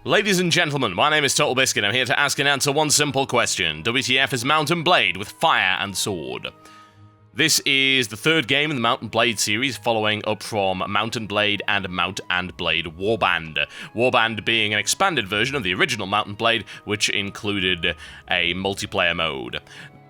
Ladies and gentlemen, my name is TotalBiscuit. I'm here to ask and answer one simple question. WTF is Mount and Blade with fire and sword? This is the third game in the Mount and Blade series, following up from Mount and Blade and Mount and Blade Warband. Warband being an expanded version of the original Mount and Blade, which included a multiplayer mode.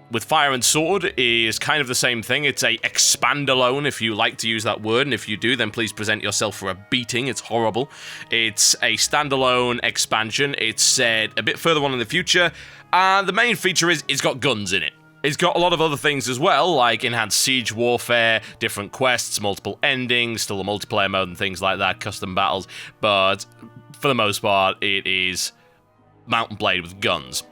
With Fire and Sword is kind of the same thing. It's a expand-alone, if you like to use that word, and if you do, then please present yourself for a beating. It's horrible. It's a standalone expansion. It's set a bit further on in the future, and the main feature is it's got guns in it. It's got a lot of other things as well, like enhanced siege warfare, different quests, multiple endings, still a multiplayer mode and things like that, custom battles, but for the most part, it is Mount and Blade with guns.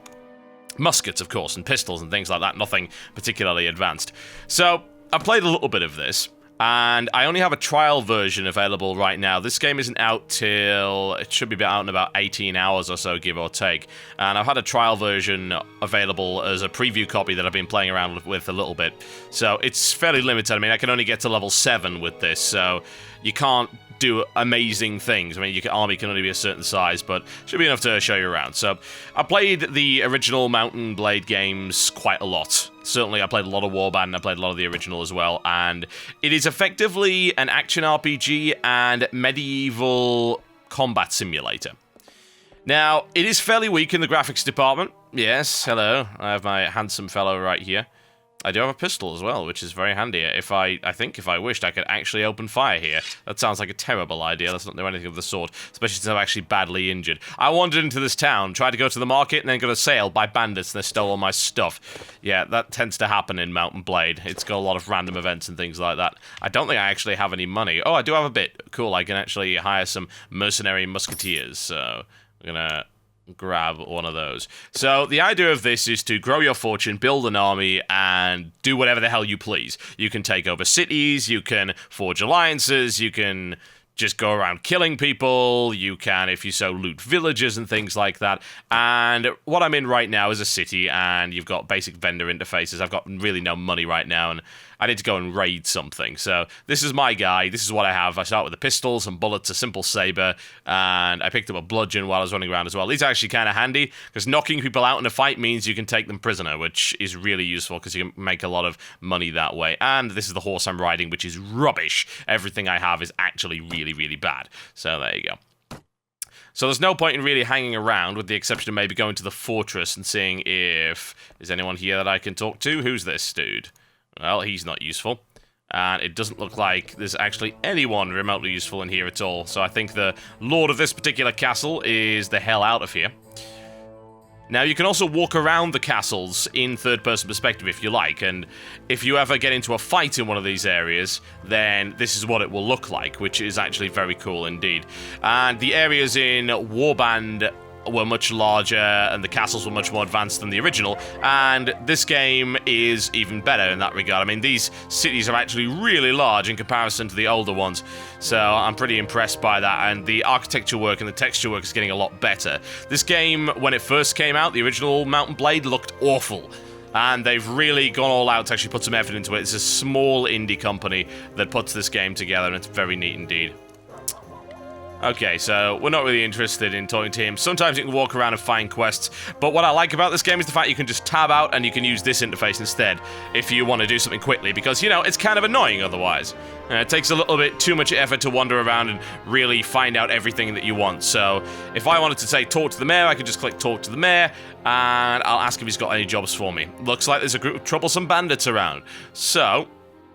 Muskets, of course, and pistols and things like that, nothing particularly advanced. So, I've played a little bit of this, and I only have a trial version available right now. This game isn't out till... it should be out in about 18 hours or so, give or take. And I've had a trial version available as a preview copy that I've been playing around with a little bit. So, it's fairly limited. I mean, I can only get to level 7 with this, so you can't do amazing things. I mean, your army can only be a certain size, but should be enough to show you around. So, I played the original Mount and Blade games quite a lot. Certainly, I played a lot of Warband, I played a lot of the original as well, and it is effectively an action RPG and medieval combat simulator. Now, it is fairly weak in the graphics department. Yes, hello, I have my handsome fellow right here. I do have a pistol as well, which is very handy. I think if I wished, I could actually open fire here. That sounds like a terrible idea. Let's not do anything of the sort, especially since I'm actually badly injured. I wandered into this town, tried to go to the market, and then got assailed by bandits, and they stole all my stuff. Yeah, that tends to happen in Mount and Blade. It's got a lot of random events and things like that. I don't think I actually have any money. Oh, I do have a bit. Cool, I can actually hire some mercenary musketeers, so I'm gonna grab one of those. So the idea of this is to grow your fortune, build an army, and do whatever the hell you please. You can take over cities, you can forge alliances, you can just go around killing people, you can, if you so, loot villages and things like that. And what I'm in right now is a city, and you've got basic vendor interfaces. I've got really no money right now, and I need to go and raid something. So this is my guy, this is what I have. I start with a pistol, some bullets, a simple saber, and I picked up a bludgeon while I was running around as well. These are actually kind of handy, because knocking people out in a fight means you can take them prisoner, which is really useful, because you can make a lot of money that way. And this is the horse I'm riding, which is rubbish. Everything I have is actually really, really bad. So there you go. So there's no point in really hanging around, with the exception of maybe going to the fortress and seeing if there's anyone here that I can talk to. Who's this dude? Well, he's not useful. And it doesn't look like there's actually anyone remotely useful in here at all. So I think the lord of this particular castle is the hell out of here. Now, you can also walk around the castles in third-person perspective if you like, and if you ever get into a fight in one of these areas, then this is what it will look like, which is actually very cool indeed. And the areas in Warband were much larger, and the castles were much more advanced than the original, and this game is even better in that regard. I mean, these cities are actually really large in comparison to the older ones, so I'm pretty impressed by that, and the architecture work and the texture work is getting a lot better. This game, when it first came out, the original Mount and Blade looked awful, and they've really gone all out to actually put some effort into it. It's a small indie company that puts this game together, and it's very neat indeed. Okay, so we're not really interested in talking to him. Sometimes you can walk around and find quests, but what I like about this game is the fact you can just tab out and you can use this interface instead if you want to do something quickly, because, you know, it's kind of annoying otherwise. It takes a little bit too much effort to wander around and really find out everything that you want. So if I wanted to say talk to the mayor, I could just click talk to the mayor, and I'll ask if he's got any jobs for me. Looks like there's a group of troublesome bandits around. So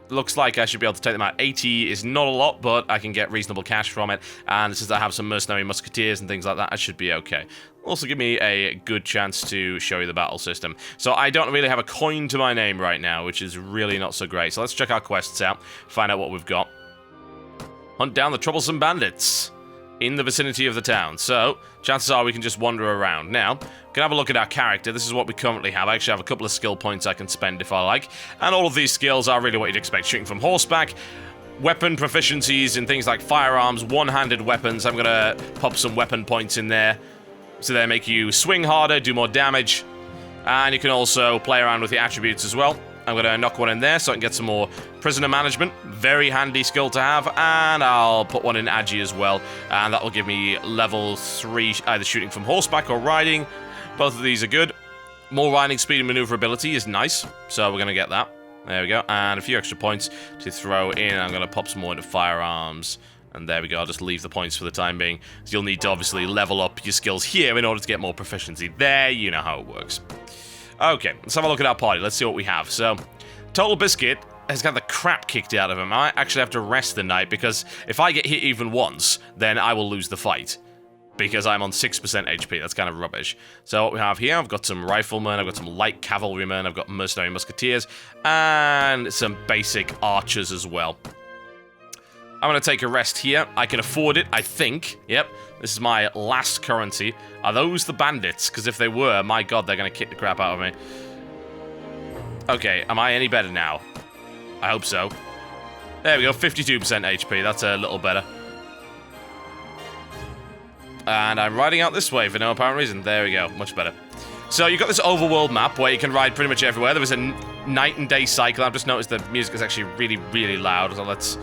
looks like I should be able to take them out. 80 is not a lot, but I can get reasonable cash from it. And since I have some mercenary musketeers and things like that, I should be okay. Also give me a good chance to show you the battle system. So I don't really have a coin to my name right now, which is really not so great. So let's check our quests out, find out what we've got. Hunt down the troublesome bandits in the vicinity of the town. So chances are we can just wander around. Now, we can have a look at our character. This is what we currently have. I actually have a couple of skill points I can spend if I like. And all of these skills are really what you'd expect. Shooting from horseback, weapon proficiencies in things like firearms, one-handed weapons. I'm going to pop some weapon points in there. So they make you swing harder, do more damage. And you can also play around with the attributes as well. I'm going to knock one in there so I can get some more Prisoner management, very handy skill to have, and I'll put one in Agi as well, and that will give me level 3, either shooting from horseback or riding. Both of these are good. More riding speed and maneuverability is nice, so we're going to get that. There we go, and a few extra points to throw in. I'm going to pop some more into firearms, and there we go. I'll just leave the points for the time being. So you'll need to obviously level up your skills here in order to get more proficiency there. You know how it works. Okay, let's have a look at our party. Let's see what we have. So, TotalBiscuit has got the crap kicked out of him. I actually have to rest the night, because if I get hit even once, then I will lose the fight. Because I'm on 6% HP. That's kind of rubbish. So what we have here, I've got some riflemen, I've got some light cavalrymen, I've got mercenary musketeers, and some basic archers as well. I'm going to take a rest here. I can afford it, I think. Yep, this is my last currency. Are those the bandits? Because if they were, my god, they're going to kick the crap out of me. Okay, am I any better now? I hope so. There we go, 52% HP. That's a little better. And I'm riding out this way for no apparent reason. There we go, much better. So you've got this overworld map where you can ride pretty much everywhere. There was a night and day cycle. I've just noticed the music is actually really, really loud. So let's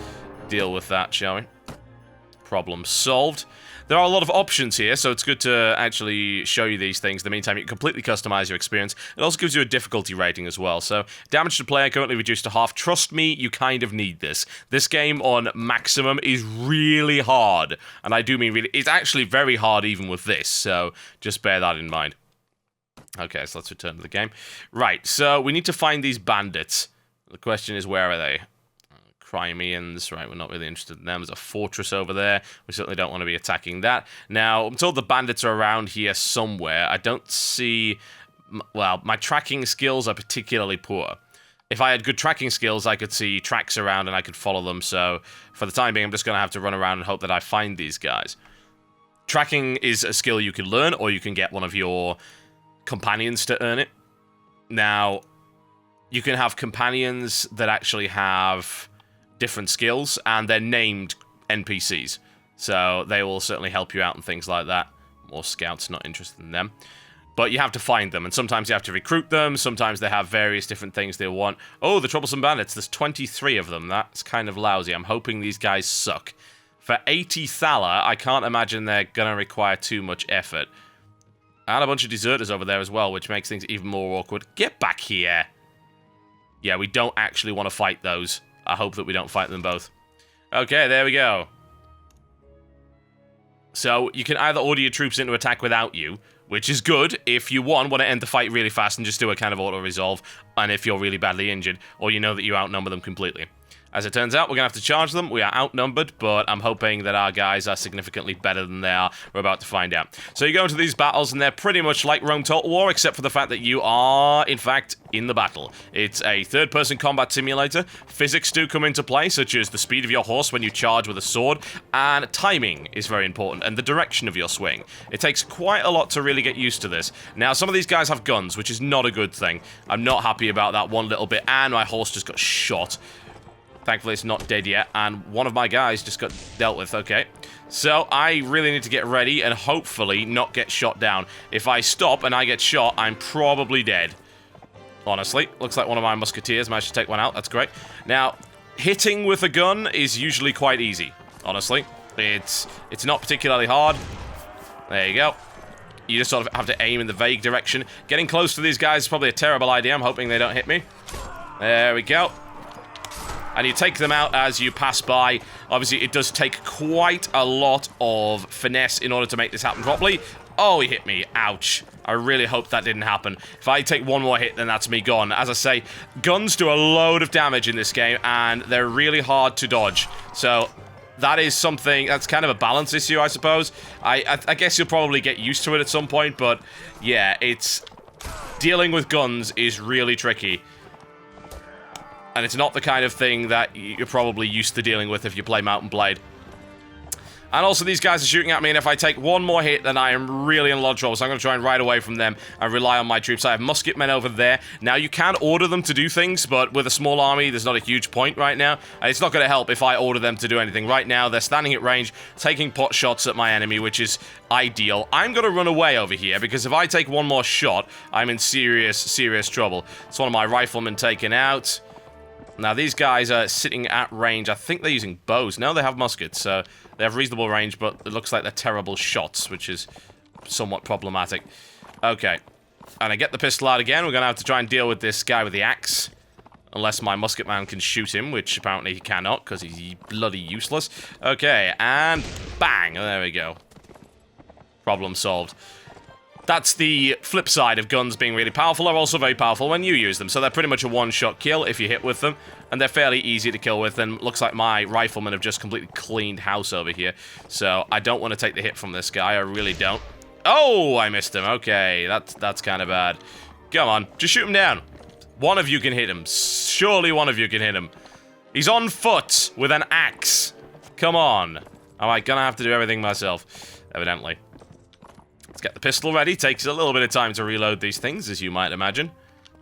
deal with that, shall we? Problem solved. There are a lot of options here, so it's good to actually show you these things. In the meantime, you can completely customize your experience. It also gives you a difficulty rating as well. So, damage to player currently reduced to half. Trust me, you kind of need this. This game on maximum is really hard. And I do mean really, it's actually very hard even with this. So, just bear that in mind. Okay, so let's return to the game. Right, so we need to find these bandits. The question is, where are they? Crimeans, right, we're not really interested in them. There's a fortress over there. We certainly don't want to be attacking that. Now, I'm told the bandits are around here somewhere. I don't see... Well, my tracking skills are particularly poor. If I had good tracking skills, I could see tracks around and I could follow them, so for the time being, I'm just going to have to run around and hope that I find these guys. Tracking is a skill you can learn, or you can get one of your companions to earn it. Now, you can have companions that actually have different skills, and they're named NPCs. So they will certainly help you out and things like that. More scouts, not interested in them. But you have to find them, and sometimes you have to recruit them, sometimes they have various different things they want. Oh, the Troublesome Bandits, there's 23 of them. That's kind of lousy. I'm hoping these guys suck. For 80 Thaler, I can't imagine they're gonna require too much effort. And a bunch of deserters over there as well, which makes things even more awkward. Get back here! Yeah, we don't actually want to fight those. I hope that we don't fight them both. Okay, there we go. So, you can either order your troops into attack without you, which is good if you, one, want to end the fight really fast and just do a kind of auto-resolve, and if you're really badly injured, or you know that you outnumber them completely. As it turns out, we're going to have to charge them. We are outnumbered, but I'm hoping that our guys are significantly better than they are. We're about to find out. So you go into these battles, and they're pretty much like Rome Total War, except for the fact that you are, in fact, in the battle. It's a third-person combat simulator. Physics do come into play, such as the speed of your horse when you charge with a sword, and timing is very important, and the direction of your swing. It takes quite a lot to really get used to this. Now, some of these guys have guns, which is not a good thing. I'm not happy about that one little bit, and my horse just got shot. Thankfully, it's not dead yet, and one of my guys just got dealt with, okay. So, I really need to get ready and hopefully not get shot down. If I stop and I get shot, I'm probably dead. Honestly, looks like one of my musketeers managed to take one out, that's great. Now, hitting with a gun is usually quite easy, honestly. It's not particularly hard. There you go. You just sort of have to aim in the vague direction. Getting close to these guys is probably a terrible idea. I'm hoping they don't hit me. There we go. And you take them out as you pass by. Obviously, it does take quite a lot of finesse in order to make this happen properly. Oh, he hit me. Ouch. I really hope that didn't happen. If I take one more hit, then that's me gone. As I say, guns do a load of damage in this game, and they're really hard to dodge. So, that is something, that's kind of a balance issue, I suppose. I guess you'll probably get used to it at some point, but yeah, it's... Dealing with guns is really tricky. And it's not the kind of thing that you're probably used to dealing with if you play Mount & Blade. And also, these guys are shooting at me, and if I take one more hit, then I am really in a lot of trouble. So I'm going to try and ride away from them and rely on my troops. I have musketmen over there. Now, you can order them to do things, but with a small army, there's not a huge point right now. And it's not going to help if I order them to do anything. Right now, they're standing at range, taking pot shots at my enemy, which is ideal. I'm going to run away over here, because if I take one more shot, I'm in serious, serious trouble. It's one of my riflemen taken out. Now, these guys are sitting at range. I think they're using bows. No, they have muskets, so they have reasonable range, but it looks like they're terrible shots, which is somewhat problematic. Okay. And I get the pistol out again. We're going to have to try and deal with this guy with the axe. Unless my musket man can shoot him, which apparently he cannot, because he's bloody useless. Okay, and bang! There we go. Problem solved. That's the flip side of guns being really powerful. They're also very powerful when you use them. So they're pretty much a one-shot kill if you hit with them. And they're fairly easy to kill with. And looks like my riflemen have just completely cleaned house over here. So I don't want to take the hit from this guy. I really don't. Oh, I missed him. Okay, that's kind of bad. Come on, just shoot him down. One of you can hit him. Surely one of you can hit him. He's on foot with an axe. Come on. Am I gonna have to do everything myself? Evidently. Let's get the pistol ready. Takes a little bit of time to reload these things, as you might imagine.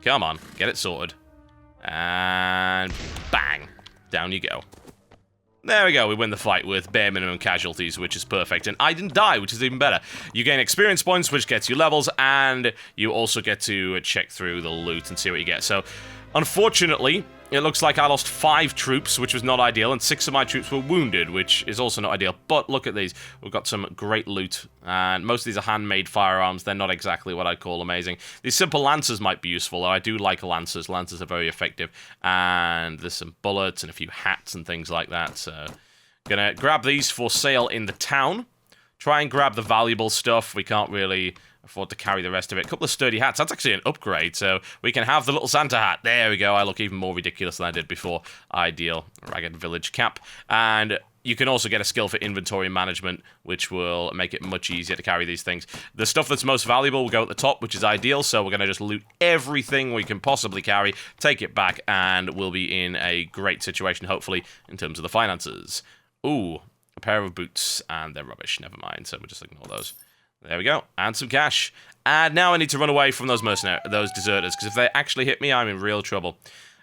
Come on, get it sorted. And bang. Down you go. There we go, we win the fight with bare minimum casualties, which is perfect. And I didn't die, which is even better. You gain experience points, which gets you levels, and you also get to check through the loot and see what you get. So, unfortunately, it looks like I lost 5 troops, which was not ideal, and 6 of my troops were wounded, which is also not ideal. But look at these. We've got some great loot, and most of these are handmade firearms. They're not exactly what I'd call amazing. These simple lancers might be useful, though I do like lancers. Lancers are very effective. And there's some bullets and a few hats and things like that. So, gonna grab these for sale in the town. Try and grab the valuable stuff. We can't really afford to carry the rest of it. A couple of sturdy hats. That's actually an upgrade, so we can have the little Santa hat. There we go. I look even more ridiculous than I did before. Ideal. Ragged village cap. And you can also get a skill for inventory management, which will make it much easier to carry these things. The stuff that's most valuable will go at the top, which is ideal, so we're going to just loot everything we can possibly carry, take it back, and we'll be in a great situation, hopefully, in terms of the finances. Ooh, a pair of boots, and they're rubbish. Never mind, so we'll just ignore those. There we go, and some cash. And now I need to run away from those deserters, because if they actually hit me, I'm in real trouble.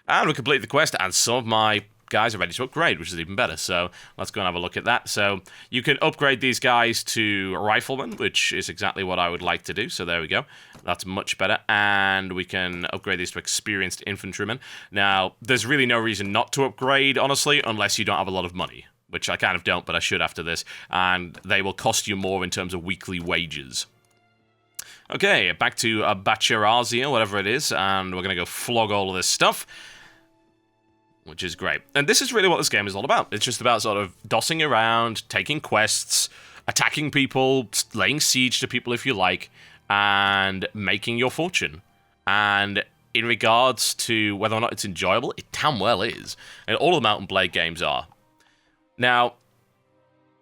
And we complete the quest, and some of my guys are ready to upgrade, which is even better. So let's go and have a look at that. So you can upgrade these guys to riflemen, which is exactly what I would like to do. So there we go. That's much better. And we can upgrade these to experienced infantrymen. Now, there's really no reason not to upgrade, honestly, unless you don't have a lot of money. Which I kind of don't, but I should after this. And they will cost you more in terms of weekly wages. Okay, back to Bacharazia, whatever it is, and we're going to go flog all of this stuff. Which is great. And this is really what this game is all about. It's just about sort of dossing around, taking quests, attacking people, laying siege to people if you like, and making your fortune. And in regards to whether or not it's enjoyable, it damn well is. And all the Mount and Blade games are. Now,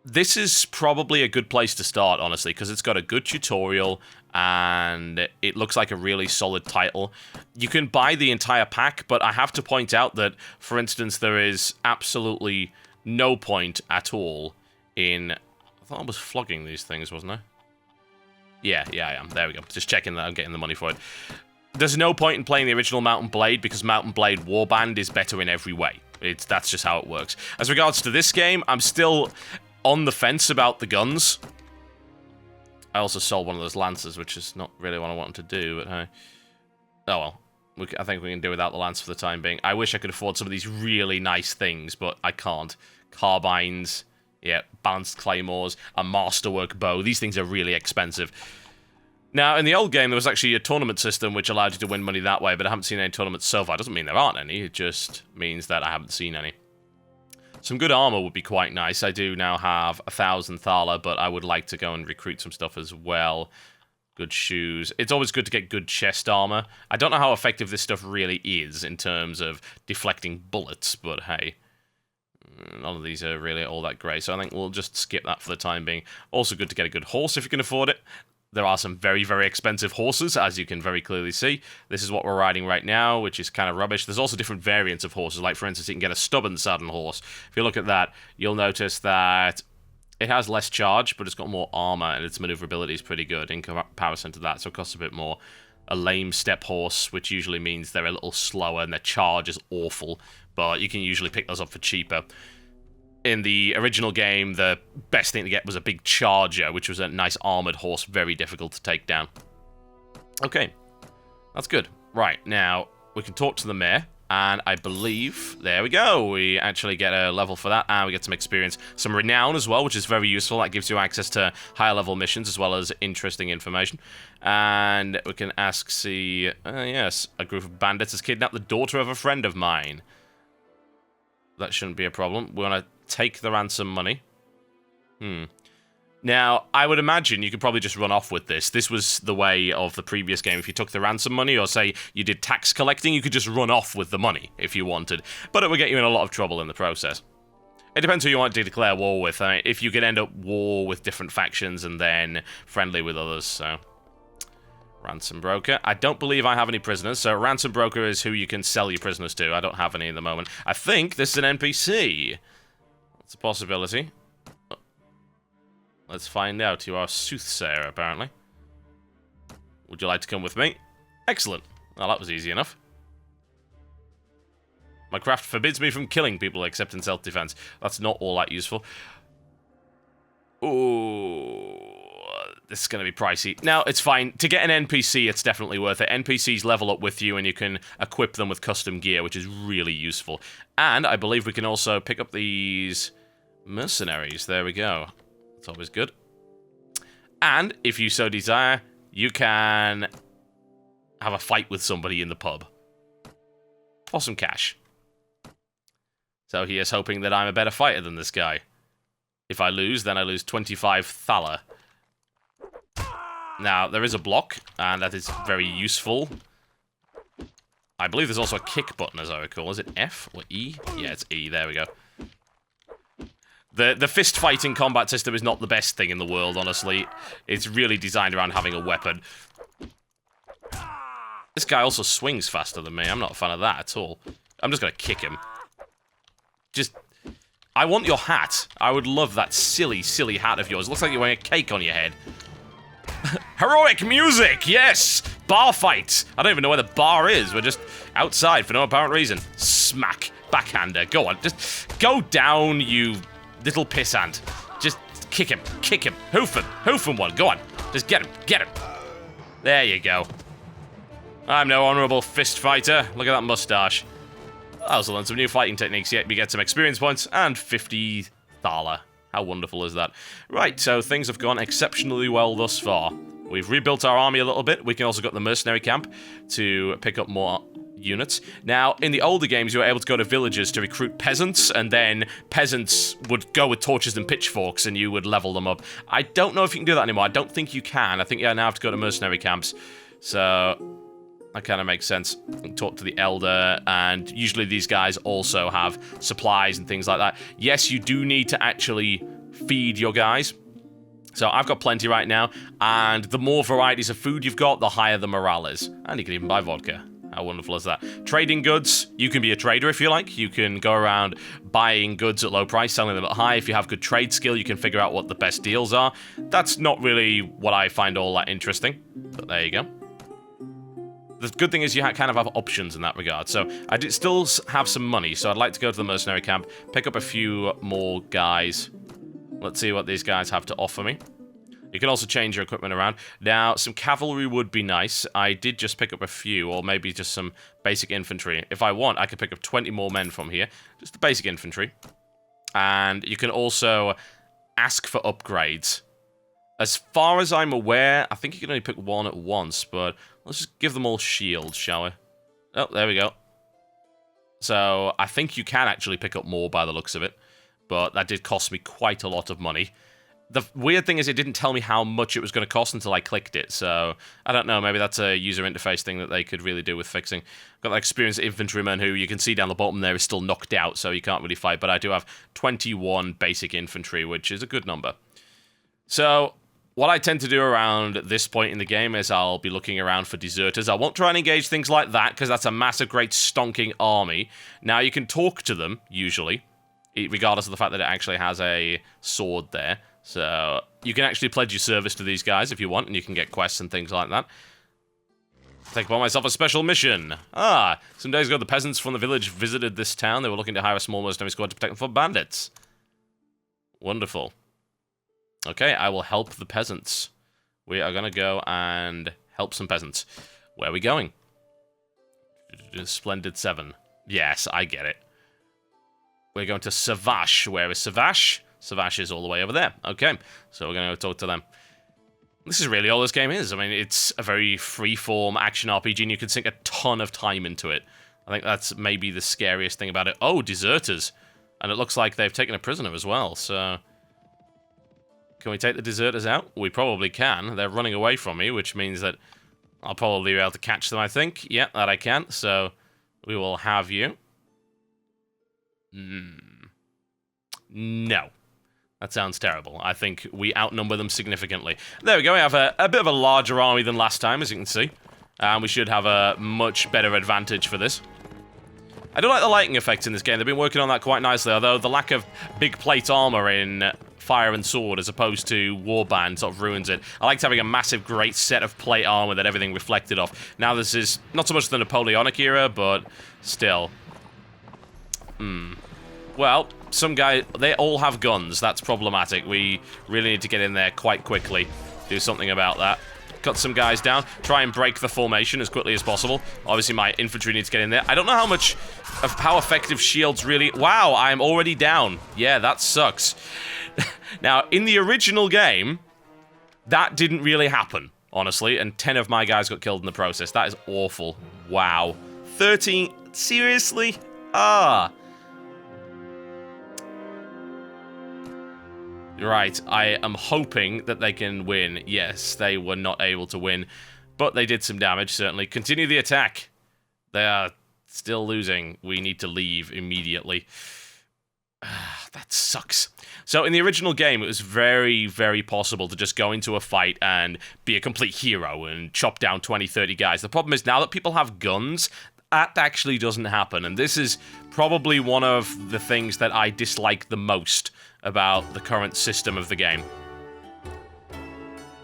this is probably a good place to start, honestly, because it's got a good tutorial, and it looks like a really solid title. You can buy the entire pack, but I have to point out that, for instance, there is absolutely no point at all in... I thought I was flogging these things, wasn't I? Yeah, I am. There we go. Just checking that I'm getting the money for it. There's no point in playing the original Mount and Blade, because Mount and Blade Warband is better in every way. That's just how it works. As regards to this game, I'm still on the fence about the guns. I also sold one of those lancers, which is not really what I wanted to do, but hey. Oh well. I think we can do without the lance for the time being. I wish I could afford some of these really nice things, but I can't. Carbines, yeah, balanced claymores, a masterwork bow. These things are really expensive. Now, in the old game, there was actually a tournament system which allowed you to win money that way, but I haven't seen any tournaments so far. It doesn't mean there aren't any, it just means that I haven't seen any. Some good armor would be quite nice. I do now have 1,000 Thala, but I would like to go and recruit some stuff as well. Good shoes. It's always good to get good chest armor. I don't know how effective this stuff really is in terms of deflecting bullets, but hey. None of these are really all that great, so I think we'll just skip that for the time being. Also good to get a good horse if you can afford it. There are some very, very expensive horses, as you can very clearly see. This is what we're riding right now, which is kind of rubbish. There's also different variants of horses. Like, for instance, you can get a stubborn saddle horse. If you look at that, you'll notice that it has less charge, but it's got more armor, and its maneuverability is pretty good in comparison to that, so it costs a bit more. A lame step horse, which usually means they're a little slower, and their charge is awful, but you can usually pick those up for cheaper. In the original game, the best thing to get was a big charger, which was a nice armored horse, very difficult to take down. Okay, that's good. Right, now, we can talk to the mayor, And I believe, there we go, we actually get a level for that, and we get some experience. Some renown as well, which is very useful. That gives you access to higher level missions, as well as interesting information. And we can yes, a group of bandits has kidnapped the daughter of a friend of mine. That shouldn't be a problem. We want to take the ransom money. Now, I would imagine you could probably just run off with this. This was the way of the previous game. If you took the ransom money, or say you did tax collecting, you could just run off with the money if you wanted. But it would get you in a lot of trouble in the process. It depends who you want to declare war with. I mean, if you could end up war with different factions and then friendly with others, so... Ransom broker. I don't believe I have any prisoners, so ransom broker is who you can sell your prisoners to. I don't have any at the moment. I think this is an NPC. That's a possibility. Let's find out. You are a soothsayer, apparently. Would you like to come with me? Excellent. Well, that was easy enough. My craft forbids me from killing people except in self-defense. That's not all that useful. Ooh, this is going to be pricey. Now, it's fine. To get an NPC, it's definitely worth it. NPCs level up with you, and you can equip them with custom gear, which is really useful. And I believe we can also pick up these mercenaries. There we go. It's always good. And, if you so desire, you can have a fight with somebody in the pub. For some cash. So he is hoping that I'm a better fighter than this guy. If I lose, then I lose 25 thaler. Now, there is a block, and that is very useful. I believe there's also a kick button, as I recall. Is it F or E? Yeah, it's E. There we go. The fist-fighting combat system is not the best thing in the world, honestly. It's really designed around having a weapon. This guy also swings faster than me. I'm not a fan of that at all. I'm just gonna kick him. Just... I want your hat. I would love that silly, silly hat of yours. It looks like you're wearing a cake on your head. Heroic music! Yes! Bar fight! I don't even know where the bar is. We're just outside for no apparent reason. Smack. Backhander. Go on. Just go down, you... little pissant. Just kick him. Kick him. Hoof him. Hoof him one. Go on. Just get him. Get him. There you go. I'm no honorable fist fighter. Look at that mustache. I also learned some new fighting techniques. Yet we get some experience points and 50 thaler. How wonderful is that? Right, so things have gone exceptionally well thus far. We've rebuilt our army a little bit. We can also got the mercenary camp to pick up more units. Now, in the older games, you were able to go to villages to recruit peasants, and then peasants would go with torches and pitchforks, and you would level them up. I don't know if you can do that anymore. I don't think you can. I think you now have to go to mercenary camps. So, that kind of makes sense. Talk to the elder, and usually these guys also have supplies and things like that. Yes, you do need to actually feed your guys. So I've got plenty right now, and the more varieties of food you've got, the higher the morale is. And you can even buy vodka. How wonderful is that? Trading goods, you can be a trader if you like. You can go around buying goods at low price, selling them at high. If you have good trade skill, you can figure out what the best deals are. That's not really what I find all that interesting, but there you go. The good thing is you kind of have options in that regard. So I still have some money, so I'd like to go to the mercenary camp, pick up a few more guys. Let's see what these guys have to offer me. You can also change your equipment around. Now, some cavalry would be nice. I did just pick up a few, or maybe just some basic infantry. If I want, I could pick up 20 more men from here. Just the basic infantry. And you can also ask for upgrades. As far as I'm aware, I think you can only pick one at once, but let's just give them all shields, shall we? Oh, there we go. So, I think you can actually pick up more by the looks of it, but that did cost me quite a lot of money. The weird thing is it didn't tell me how much it was going to cost until I clicked it, so I don't know, maybe that's a user interface thing that they could really do with fixing. Got that experienced infantryman who you can see down the bottom there is still knocked out, so you can't really fight, but I do have 21 basic infantry, which is a good number. So, what I tend to do around this point in the game is I'll be looking around for deserters. I won't try and engage things like that, because that's a massive, great, stonking army. Now, you can talk to them, usually, regardless of the fact that it actually has a sword there. So, you can actually pledge your service to these guys if you want, and you can get quests and things like that. Take upon myself a special mission. Some days ago, the peasants from the village visited this town. They were looking to hire a small mercenary squad to protect them from bandits. Wonderful. Okay, I will help the peasants. We are going to go and help some peasants. Where are we going? Splendid 7. Yes, I get it. We're going to Savash. Where is Savash? Savash is all the way over there. Okay, so we're going to go talk to them. This is really all this game is. I mean, it's a very free-form action RPG, and you can sink a ton of time into it. I think that's maybe the scariest thing about it. Oh, deserters. And it looks like they've taken a prisoner as well, so... Can we take the deserters out? We probably can. They're running away from me, which means that I'll probably be able to catch them, I think. Yeah, that I can, so we will have you. No. That sounds terrible. I think we outnumber them significantly. There we go, we have a bit of a larger army than last time, as you can see. And we should have a much better advantage for this. I do like the lighting effects in this game. They've been working on that quite nicely, although the lack of big plate armor in Fire and Sword as opposed to Warband sort of ruins it. I liked having a massive, great set of plate armor that everything reflected off. Now this is not so much the Napoleonic era, but still. Well, some guy, they all have guns. That's problematic. We really need to get in there quite quickly. Do something about that. Cut some guys down. Try and break the formation as quickly as possible. Obviously, my infantry needs to get in there. I don't know how effective shields really... Wow, I'm already down. Yeah, that sucks. Now, in the original game, that didn't really happen, honestly, and 10 of my guys got killed in the process. That is awful. Wow. 13... Seriously? Ah. Right, I am hoping that they can win. Yes, they were not able to win, but they did some damage, certainly. Continue the attack. They are still losing. We need to leave immediately. That sucks. So in the original game, it was very, very possible to just go into a fight and be a complete hero and chop down 20, 30 guys. The problem is now that people have guns, that actually doesn't happen, and this is probably one of the things that I dislike the most about the current system of the game.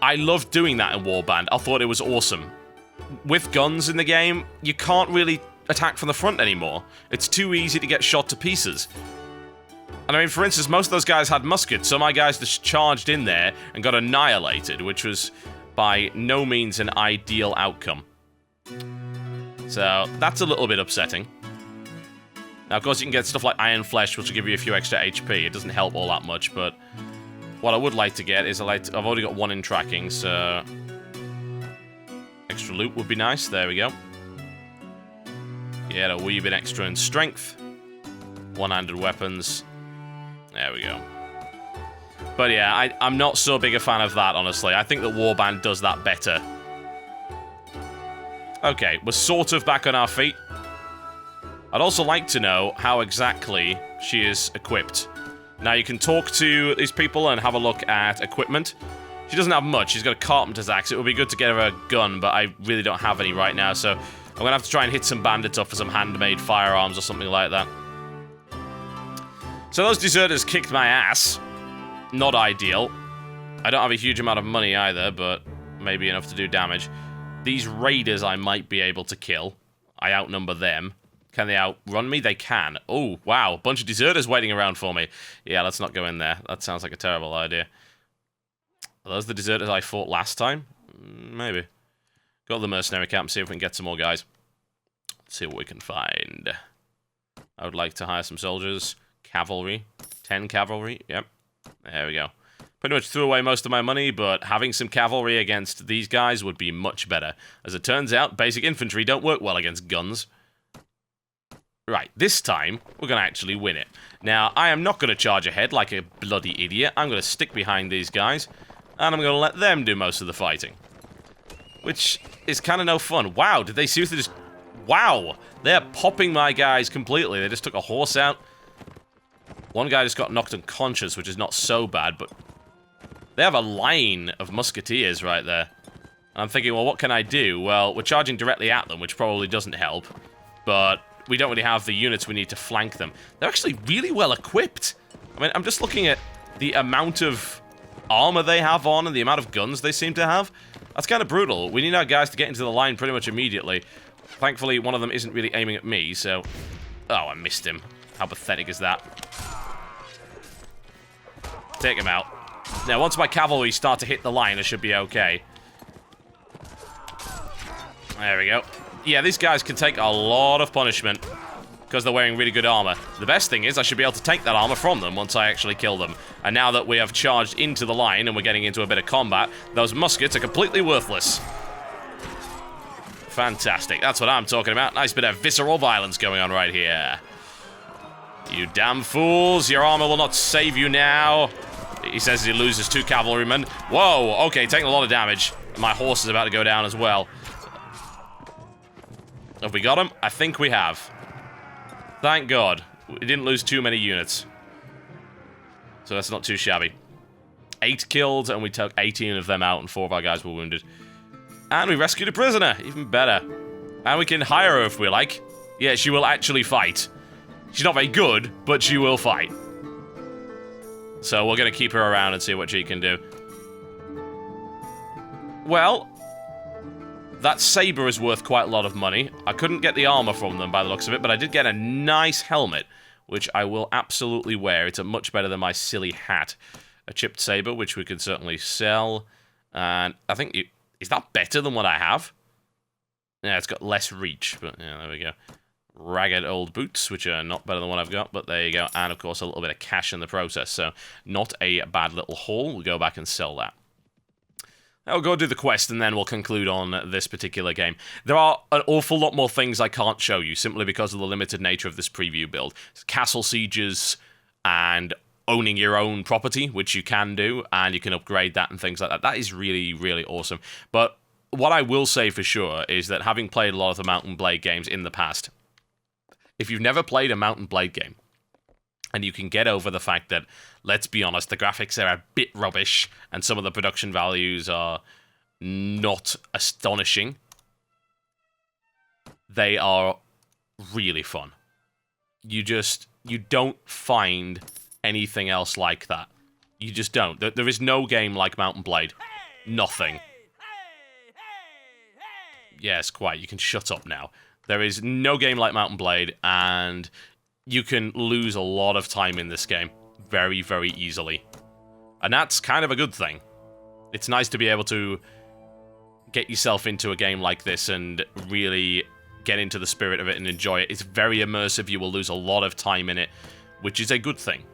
I loved doing that in Warband. I thought it was awesome. With guns in the game, you can't really attack from the front anymore. It's too easy to get shot to pieces. And I mean, for instance, most of those guys had muskets, so my guys just charged in there and got annihilated, which was by no means an ideal outcome. So, that's a little bit upsetting. Now, of course, you can get stuff like Iron Flesh, which will give you a few extra HP. It doesn't help all that much, but what I would like to get is I've already got 1 in tracking, so extra loot would be nice. There we go. Get a wee bit extra in strength. One-handed weapons. There we go. But yeah, I'm not so big a fan of that, honestly. I think that Warband does that better. Okay, we're sort of back on our feet. I'd also like to know how exactly she is equipped. Now, you can talk to these people and have a look at equipment. She doesn't have much. She's got a carpenter's axe. It would be good to get her a gun, but I really don't have any right now, so I'm going to have to try and hit some bandits up for some handmade firearms or something like that. So those deserters kicked my ass. Not ideal. I don't have a huge amount of money either, but maybe enough to do damage. These raiders I might be able to kill. I outnumber them. Can they outrun me? They can. Oh, wow. A bunch of deserters waiting around for me. Yeah, let's not go in there. That sounds like a terrible idea. Are those the deserters I fought last time? Maybe. Go to the mercenary camp and see if we can get some more guys. Let's see what we can find. I would like to hire some soldiers. Cavalry. 10 cavalry. Yep. There we go. Pretty much threw away most of my money, but having some cavalry against these guys would be much better. As it turns out, basic infantry don't work well against guns. Right, this time, we're going to actually win it. Now, I am not going to charge ahead like a bloody idiot. I'm going to stick behind these guys, and I'm going to let them do most of the fighting. Which is kind of no fun. Wow, did they seriously just... Wow! They're popping my guys completely. They just took a horse out. One guy just got knocked unconscious, which is not so bad, but... They have a line of musketeers right there. And I'm thinking, well, what can I do? Well, we're charging directly at them, which probably doesn't help. But... we don't really have the units we need to flank them. They're actually really well equipped. I mean, I'm just looking at the amount of armor they have on and the amount of guns they seem to have. That's kind of brutal. We need our guys to get into the line pretty much immediately. Thankfully, one of them isn't really aiming at me, so... Oh, I missed him. How pathetic is that? Take him out. Now, once my cavalry start to hit the line, I should be okay. There we go. Yeah, these guys can take a lot of punishment. because they're wearing really good armor. The best thing is I should be able to take that armor from them once I actually kill them. And now that we have charged into the line and we're getting into a bit of combat, those muskets are completely worthless. Fantastic. That's what I'm talking about. Nice bit of visceral violence going on right here. You damn fools. Your armor will not save you now. He says he loses 2 cavalrymen. Whoa, okay, taking a lot of damage. My horse is about to go down as well. Have we got him? I think we have. Thank God. We didn't lose too many units. So that's not too shabby. 8 killed, and we took 18 of them out, and 4 of our guys were wounded. And we rescued a prisoner. Even better. And we can hire her if we like. Yeah, she will actually fight. She's not very good, but she will fight. So we're going to keep her around and see what she can do. Well, that saber is worth quite a lot of money. I couldn't get the armor from them by the looks of it, but I did get a nice helmet, which I will absolutely wear. It's much better than my silly hat. A chipped saber, which we could certainly sell. And I think... Is that better than what I have? Yeah, it's got less reach, but yeah, there we go. Ragged old boots, which are not better than what I've got, but there you go. And, of course, a little bit of cash in the process, so not a bad little haul. We'll go back and sell that. I'll go do the quest, and then we'll conclude on this particular game. There are an awful lot more things I can't show you, simply because of the limited nature of this preview build. Castle sieges and owning your own property, which you can do, and you can upgrade that and things like that. That is really, really awesome. But what I will say for sure is that having played a lot of the Mount & Blade games in the past, if you've never played a Mount & Blade game, and you can get over the fact that, let's be honest, the graphics are a bit rubbish, and some of the production values are not astonishing, they are really fun. You don't find anything else like that. You just don't. There is no game like Mount & Blade. Nothing. Yes, quite. You can shut up now. There is no game like Mount & Blade, and you can lose a lot of time in this game very, very easily. And that's kind of a good thing. It's nice to be able to get yourself into a game like this and really get into the spirit of it and enjoy it. It's very immersive. You will lose a lot of time in it, which is a good thing.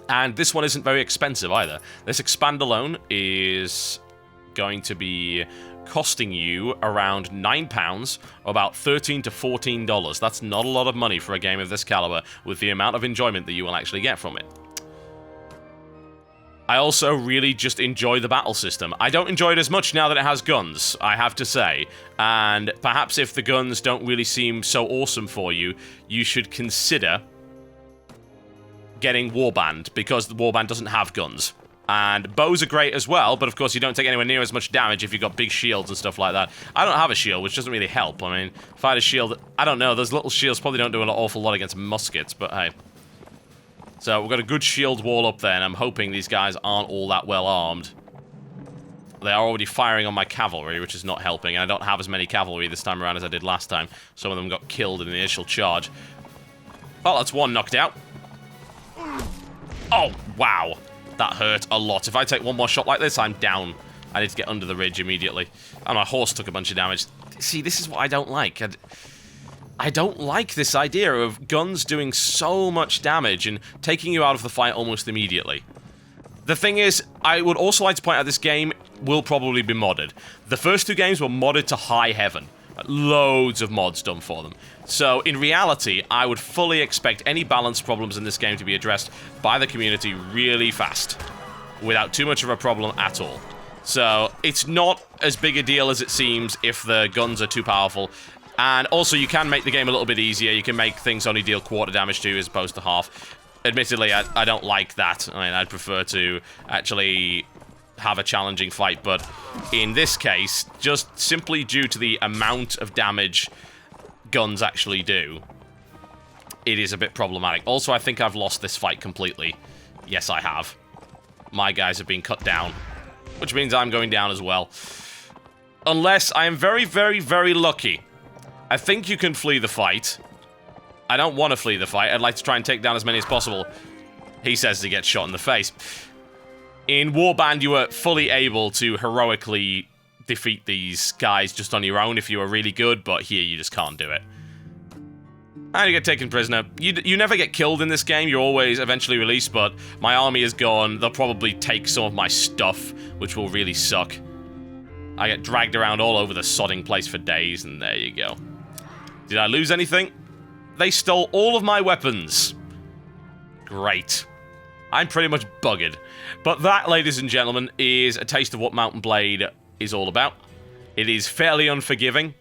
And this one isn't very expensive either. This expand alone is going to be costing you around £9, or about $13 to $14. That's not a lot of money for a game of this caliber, with the amount of enjoyment that you will actually get from it. I also really just enjoy the battle system. I don't enjoy it as much now that it has guns, I have to say. And perhaps if the guns don't really seem so awesome for you, you should consider getting Warband, because the Warband doesn't have guns. And bows are great as well, but of course you don't take anywhere near as much damage if you've got big shields and stuff like that. I don't have a shield, which doesn't really help. I mean, if I had a shield, I don't know, those little shields probably don't do an awful lot against muskets, but hey. So we've got a good shield wall up there, and I'm hoping these guys aren't all that well armed. They are already firing on my cavalry, which is not helping, and I don't have as many cavalry this time around as I did last time. Some of them got killed in the initial charge. Oh, that's one knocked out. Oh, wow. That hurt a lot. If I take one more shot like this, I'm down. I need to get under the ridge immediately. And my horse took a bunch of damage. See, this is what I don't like. I don't like this idea of guns doing so much damage and taking you out of the fight almost immediately. The thing is, I would also like to point out this game will probably be modded. The first 2 games were modded to high heaven. Loads of mods done for them. So, in reality, I would fully expect any balance problems in this game to be addressed by the community really fast, without too much of a problem at all. So, it's not as big a deal as it seems if the guns are too powerful. And also, you can make the game a little bit easier. You can make things only deal quarter damage to you as opposed to half. Admittedly, I don't like that. I mean, I'd prefer to actually have a challenging fight, but in this case, just simply due to the amount of damage guns actually do, it is a bit problematic. Also, I think I've lost this fight completely. Yes, I have. My guys have been cut down, which means I'm going down as well. Unless I am very, very, very lucky. I think you can flee the fight. I don't want to flee the fight. I'd like to try and take down as many as possible. He says he gets shot in the face. In Warband, you were fully able to heroically defeat these guys just on your own if you were really good, but here you just can't do it. And you get taken prisoner. You never get killed in this game, you're always eventually released, but my army is gone. They'll probably take some of my stuff, which will really suck. I get dragged around all over the sodding place for days, and there you go. Did I lose anything? They stole all of my weapons. Great. I'm pretty much buggered. But that, ladies and gentlemen, is a taste of what Mount and Blade is all about. It is fairly unforgiving.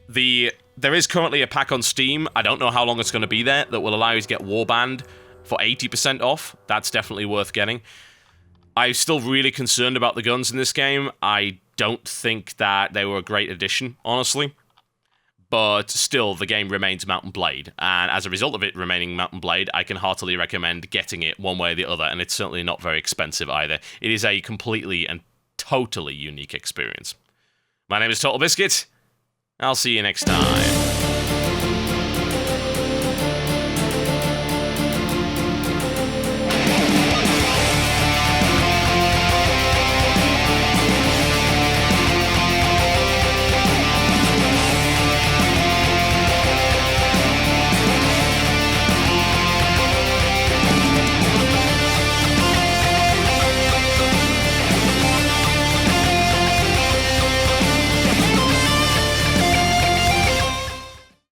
There is currently a pack on Steam, I don't know how long it's going to be there, that will allow you to get Warband for 80% off. That's definitely worth getting. I'm still really concerned about the guns in this game. I don't think that they were a great addition, honestly. But still, the game remains Mount and Blade, and as a result of it remaining Mount and Blade, I can heartily recommend getting it one way or the other, and it's certainly not very expensive either. It is a completely and totally unique experience. My name is TotalBiscuit. I'll see you next time.